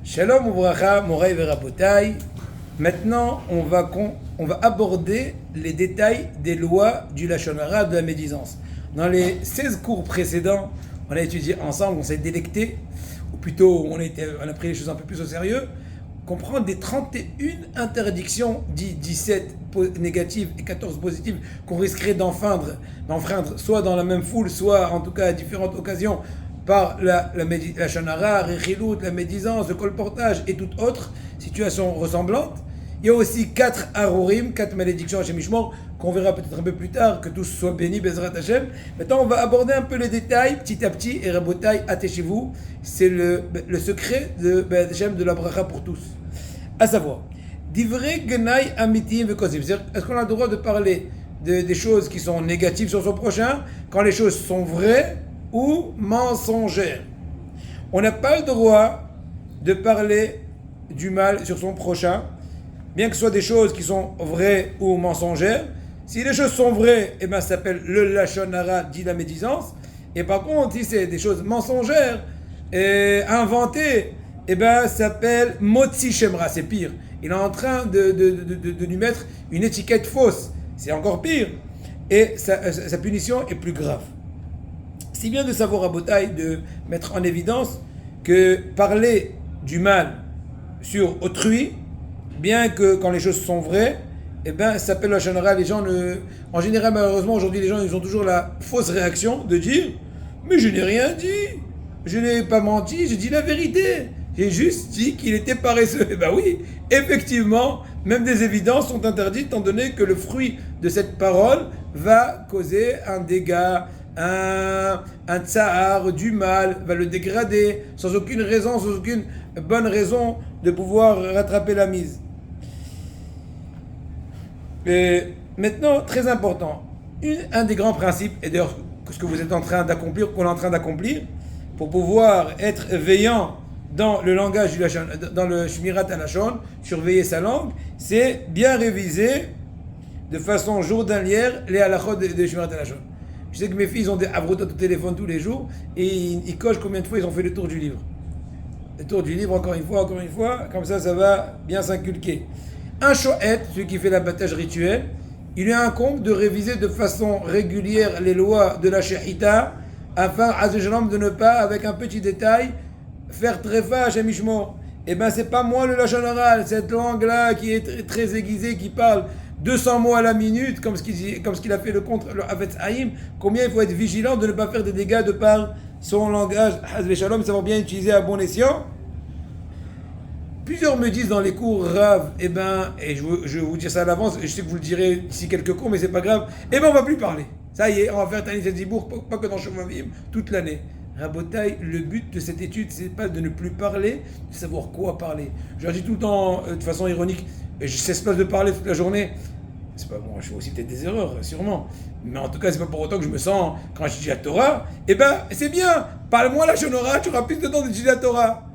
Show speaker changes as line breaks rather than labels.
Shalom Uvracha, Moray Verabotai. Maintenant, on va aborder les détails des lois du Lashon Hara, de la médisance. Dans les 16 cours précédents, on a étudié ensemble, on s'est délecté, ou plutôt on a pris les choses un peu plus au sérieux, comprendre des 31 interdictions, dit 17 négatives et 14 positives, qu'on risquerait d'enfreindre, soit dans la même foule, soit en tout cas à différentes occasions, par la Lashon Hara, la médisance, le colportage et toute autre situation ressemblante. Il y a aussi 4 harorim, 4 malédictions à Mishmor, qu'on verra peut-être un peu plus tard, que tous soient bénis, Bezrat Hashem. Maintenant, on va aborder un peu les détails, petit à petit, et Rabotai, attachez-vous, c'est le secret de Hashem, de la bracha pour tous. À savoir, Divrei Genai Amitim Vekosim. Est-ce qu'on a le droit de parler des choses qui sont négatives sur son prochain, quand les choses sont vraies ou mensongères? On n'a pas le droit de parler du mal sur son prochain, bien que ce soit des choses qui sont vraies ou mensongères. Si les choses sont vraies, ça s'appelle le Lashon Hara, dit la médisance. Et par contre, si c'est des choses mensongères, inventées, ça s'appelle Motzi Shemra, c'est pire. Il est en train de lui mettre une étiquette fausse. C'est encore pire. Et sa punition est plus grave. C'est bien de savoir à Botaï, de mettre en évidence que parler du mal sur autrui, bien que quand les choses sont vraies, ça s'appelle la Lashon Hara. Les gens en général, malheureusement, aujourd'hui, les gens ils ont toujours la fausse réaction de dire « Mais je n'ai rien dit, je n'ai pas menti, j'ai dit la vérité, j'ai juste dit qu'il était paresseux. » Oui, effectivement, même des évidences sont interdites, étant donné que le fruit de cette parole va causer un dégât, un tsahar, du mal, va le dégrader, sans aucune raison, sans aucune bonne raison de pouvoir rattraper la mise. Maintenant, très important, un des grands principes, et d'ailleurs ce que vous êtes en train d'accomplir, qu'on est en train d'accomplir, pour pouvoir être veillant dans le langage dans le Shmirat HaLashon, surveiller sa langue, c'est bien réviser de façon journalière les halachot de Shmirat HaLashon. Je sais que mes filles ont des avrotot au téléphone tous les jours et ils cochent combien de fois ils ont fait le tour du livre. Le tour du livre, encore une fois, comme ça va bien s'inculquer. Un shohet, celui qui fait l'abattage rituel, il lui incombe de réviser de façon régulière les lois de la shechita afin, de ne pas, avec un petit détail, faire tréfa à Hashem Yishmor. C'est pas moi le Lashon Hara, cette langue-là qui est très aiguisée, qui parle 200 mots à la minute, comme ce qu'il a fait le Havetz Haïm. Combien il faut être vigilant de ne pas faire des dégâts de par son langage, Hazve Shalom, savoir bien utiliser à bon escient. Plusieurs me disent dans les cours Rav, et je vais vous dire ça à l'avance, je sais que vous le direz d'ici quelques cours, mais c'est pas grave, on va plus parler. Ça y est, on va faire Tanit Zibour, pas que dans Shomavim, toute l'année. Rabotai, le but de cette étude, c'est pas de ne plus parler, de savoir quoi parler. Je leur dis tout le temps, de façon ironique, je cesse pas de parler toute la journée. C'est pas bon, je fais aussi peut-être des erreurs, sûrement. Mais en tout cas, c'est pas pour autant que je me sens, quand je dis la Torah, c'est bien, parle-moi la Lashon Hara, tu auras plus de temps d'étudier la Torah.